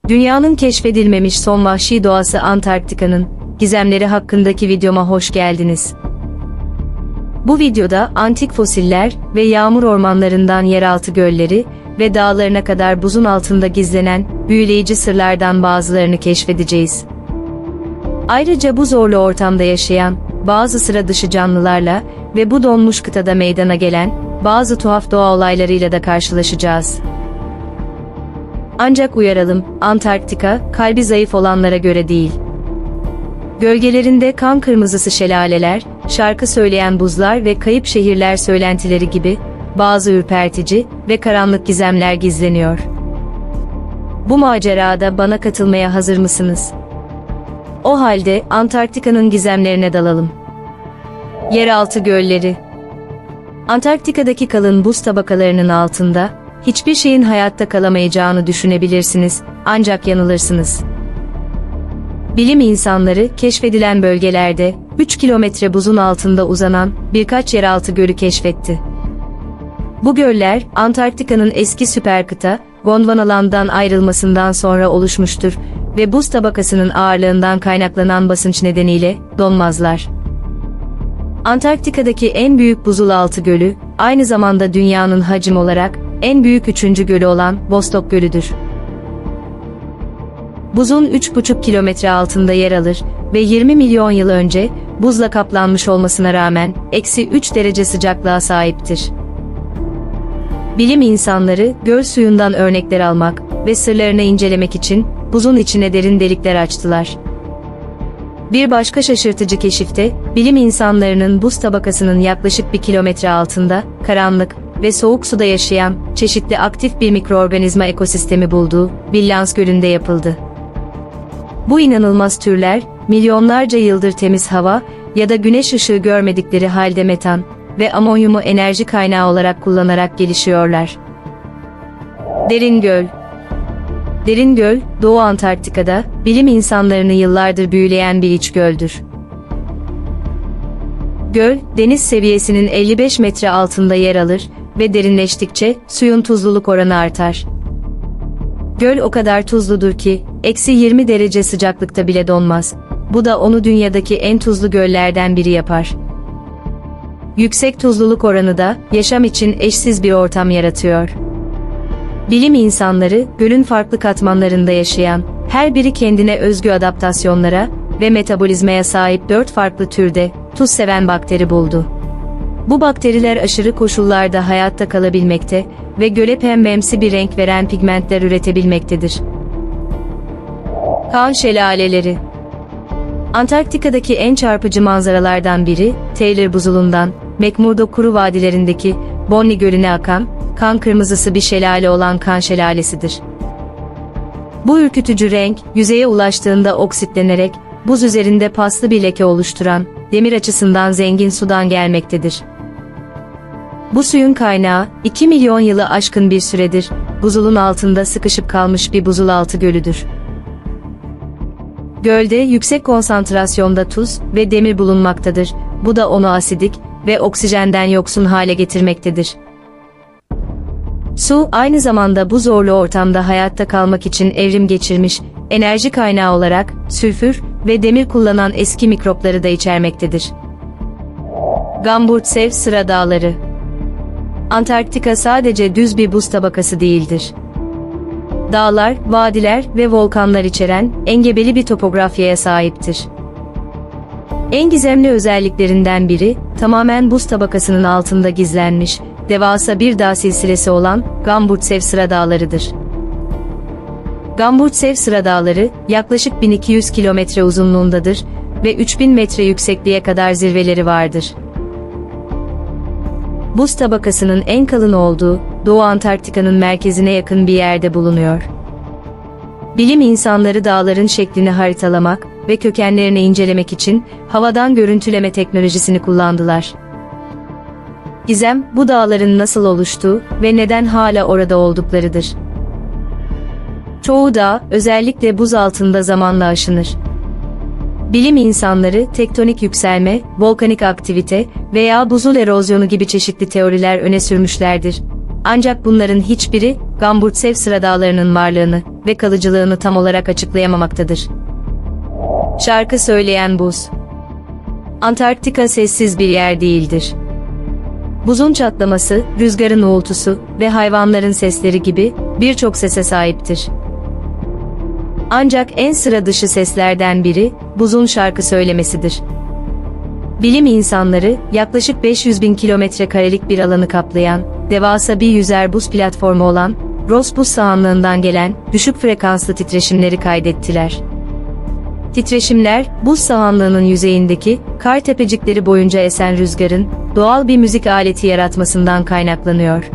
Dünyanın keşfedilmemiş son vahşi doğası Antarktika'nın gizemleri hakkındaki videoma hoş geldiniz. Bu videoda antik fosiller ve yağmur ormanlarından yeraltı gölleri ve dağlarına kadar buzun altında gizlenen büyüleyici sırlardan bazılarını keşfedeceğiz. Ayrıca bu zorlu ortamda yaşayan bazı sıra dışı canlılarla ve bu donmuş kıtada meydana gelen bazı tuhaf doğa olaylarıyla da karşılaşacağız. Ancak uyaralım, Antarktika, kalbi zayıf olanlara göre değil. Gölgelerinde kan kırmızısı şelaleler, şarkı söyleyen buzlar ve kayıp şehirler söylentileri gibi bazı ürpertici ve karanlık gizemler gizleniyor. Bu macerada bana katılmaya hazır mısınız? O halde Antarktika'nın gizemlerine dalalım. Yeraltı gölleri. Antarktika'daki kalın buz tabakalarının altında hiçbir şeyin hayatta kalamayacağını düşünebilirsiniz, ancak yanılırsınız. Bilim insanları keşfedilen bölgelerde 3 kilometre buzun altında uzanan birkaç yeraltı gölü keşfetti. Bu göller Antarktika'nın eski süperkıta Gondwanaland'dan ayrılmasından sonra oluşmuştur ve buz tabakasının ağırlığından kaynaklanan basınç nedeniyle donmazlar. Antarktika'daki en büyük buzulaltı gölü, aynı zamanda dünyanın hacim olarak en büyük 3. gölü olan Vostok Gölü'dür. Buzun 3,5 kilometre altında yer alır ve 20 milyon yıl önce buzla kaplanmış olmasına rağmen -3 derece sıcaklığa sahiptir. Bilim insanları göl suyundan örnekler almak ve sırlarını incelemek için buzun içine derin delikler açtılar. Bir başka şaşırtıcı keşifte, bilim insanlarının buz tabakasının yaklaşık 1 kilometre altında, karanlık ve soğuk suda yaşayan çeşitli aktif bir mikroorganizma ekosistemi bulduğu Billans Gölü'nde yapıldı. Bu inanılmaz türler, milyonlarca yıldır temiz hava ya da güneş ışığı görmedikleri halde metan ve amonyumu enerji kaynağı olarak kullanarak gelişiyorlar. Derin Göl. Derin Göl, Doğu Antarktika'da bilim insanlarını yıllardır büyüleyen bir iç göldür. Göl, deniz seviyesinin 55 metre altında yer alır ve derinleştikçe suyun tuzluluk oranı artar. Göl o kadar tuzludur ki, -20 derece sıcaklıkta bile donmaz. Bu da onu dünyadaki en tuzlu göllerden biri yapar. Yüksek tuzluluk oranı da yaşam için eşsiz bir ortam yaratıyor. Bilim insanları, gölün farklı katmanlarında yaşayan, her biri kendine özgü adaptasyonlara ve metabolizmaya sahip 4 farklı türde tuz seven bakteri buldu. Bu bakteriler aşırı koşullarda hayatta kalabilmekte ve göle pembemsi bir renk veren pigmentler üretebilmektedir. Kan şelaleleri. Antarktika'daki en çarpıcı manzaralardan biri, Taylor Buzulu'ndan McMurdo Kuru Vadilerindeki Bonny Gölü'ne akan, kan kırmızısı bir şelale olan Kan Şelalesidir. Bu ürkütücü renk, yüzeye ulaştığında oksitlenerek, buz üzerinde paslı bir leke oluşturan, demir açısından zengin sudan gelmektedir. Bu suyun kaynağı, 2 milyon yılı aşkın bir süredir, buzulun altında sıkışıp kalmış bir buzulaltı gölüdür. Gölde yüksek konsantrasyonda tuz ve demir bulunmaktadır, bu da onu asidik ve oksijenden yoksun hale getirmektedir. Su, aynı zamanda bu zorlu ortamda hayatta kalmak için evrim geçirmiş, enerji kaynağı olarak sülfür ve demir kullanan eski mikropları da içermektedir. Gamburtsev Sıra Dağları. Antarktika sadece düz bir buz tabakası değildir. Dağlar, vadiler ve volkanlar içeren engebeli bir topografyaya sahiptir. En gizemli özelliklerinden biri, tamamen buz tabakasının altında gizlenmiş, devasa bir dağ silsilesi olan Gamburtsev Sıra Dağları'dır. Gamburtsev Sıra Dağları, yaklaşık 1200 kilometre uzunluğundadır ve 3000 metre yüksekliğe kadar zirveleri vardır. Buz tabakasının en kalın olduğu, Doğu Antarktika'nın merkezine yakın bir yerde bulunuyor. Bilim insanları dağların şeklini haritalamak ve kökenlerini incelemek için havadan görüntüleme teknolojisini kullandılar. Gizem, bu dağların nasıl oluştuğu ve neden hala orada olduklarıdır. Çoğu dağ, özellikle buz altında zamanla aşınır. Bilim insanları tektonik yükselme, volkanik aktivite veya buzul erozyonu gibi çeşitli teoriler öne sürmüşlerdir. Ancak bunların hiçbiri Gamburtsev sıra dağlarının varlığını ve kalıcılığını tam olarak açıklayamamaktadır. Şarkı söyleyen buz. Antarktika sessiz bir yer değildir. Buzun çatlaması, rüzgarın uğultusu ve hayvanların sesleri gibi birçok sese sahiptir. Ancak en sıra dışı seslerden biri, buzun şarkı söylemesidir. Bilim insanları, yaklaşık 500.000 kilometrekarelik bir alanı kaplayan, devasa bir yüzer buz platformu olan, Ross buz sahanlığından gelen, düşük frekanslı titreşimleri kaydettiler. Titreşimler, buz sahanlığının yüzeyindeki, kar tepecikleri boyunca esen rüzgarın, doğal bir müzik aleti yaratmasından kaynaklanıyor.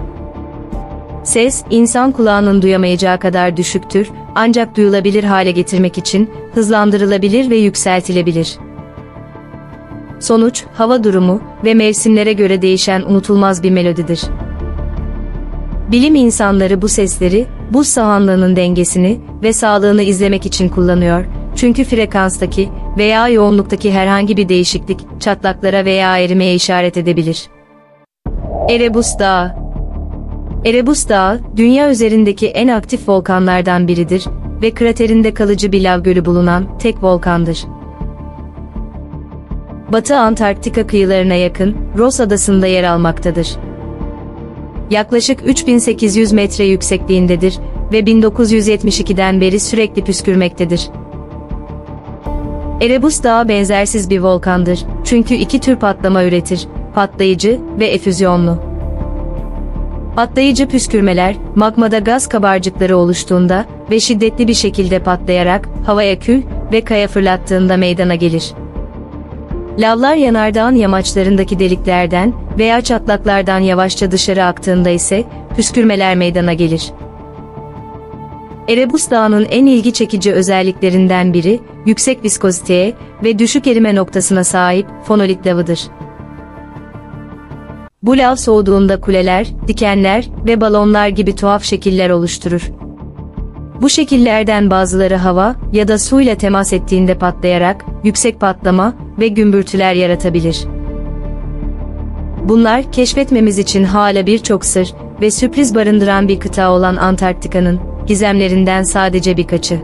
Ses, insan kulağının duyamayacağı kadar düşüktür, ancak duyulabilir hale getirmek için, hızlandırılabilir ve yükseltilebilir. Sonuç, hava durumu ve mevsimlere göre değişen unutulmaz bir melodidir. Bilim insanları bu sesleri, buz sahanlığının dengesini ve sağlığını izlemek için kullanıyor, çünkü frekanstaki veya yoğunluktaki herhangi bir değişiklik, çatlaklara veya erimeye işaret edebilir. Erebus Dağı. Erebus Dağı, dünya üzerindeki en aktif volkanlardan biridir ve kraterinde kalıcı bir lav gölü bulunan tek volkandır. Batı Antarktika kıyılarına yakın, Ross Adası'nda yer almaktadır. Yaklaşık 3800 metre yüksekliğindedir ve 1972'den beri sürekli püskürmektedir. Erebus Dağı benzersiz bir volkandır, çünkü iki tür patlama üretir, patlayıcı ve efüzyonlu. Patlayıcı püskürmeler, magmada gaz kabarcıkları oluştuğunda ve şiddetli bir şekilde patlayarak havaya kül ve kaya fırlattığında meydana gelir. Lavlar yanardağın yamaçlarındaki deliklerden veya çatlaklardan yavaşça dışarı aktığında ise püskürmeler meydana gelir. Erebus Dağı'nın en ilgi çekici özelliklerinden biri, yüksek viskoziteye ve düşük erime noktasına sahip fonolit lavıdır. Bu lav soğuduğunda kuleler, dikenler ve balonlar gibi tuhaf şekiller oluşturur. Bu şekillerden bazıları hava ya da suyla temas ettiğinde patlayarak, yüksek patlama ve gümbürtüler yaratabilir. Bunlar, keşfetmemiz için hala birçok sır ve sürpriz barındıran bir kıta olan Antarktika'nın gizemlerinden sadece birkaçı.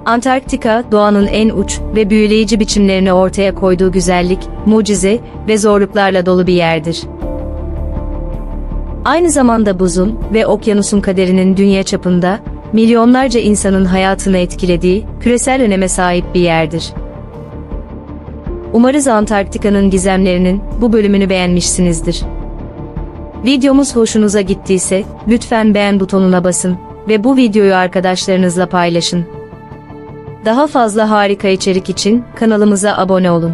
Antarktika, doğanın en uç ve büyüleyici biçimlerini ortaya koyduğu güzellik, mucize ve zorluklarla dolu bir yerdir. Aynı zamanda buzun ve okyanusun kaderinin dünya çapında, milyonlarca insanın hayatını etkilediği, küresel öneme sahip bir yerdir. Umarız Antarktika'nın gizemlerinin bu bölümünü beğenmişsinizdir. Videomuz hoşunuza gittiyse, lütfen beğen butonuna basın ve bu videoyu arkadaşlarınızla paylaşın. Daha fazla harika içerik için kanalımıza abone olun.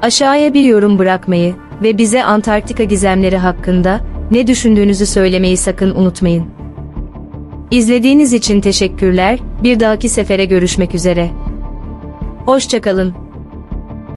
Aşağıya bir yorum bırakmayı ve bize Antarktika gizemleri hakkında ne düşündüğünüzü söylemeyi sakın unutmayın. İzlediğiniz için teşekkürler, bir dahaki sefere görüşmek üzere. Hoşça kalın.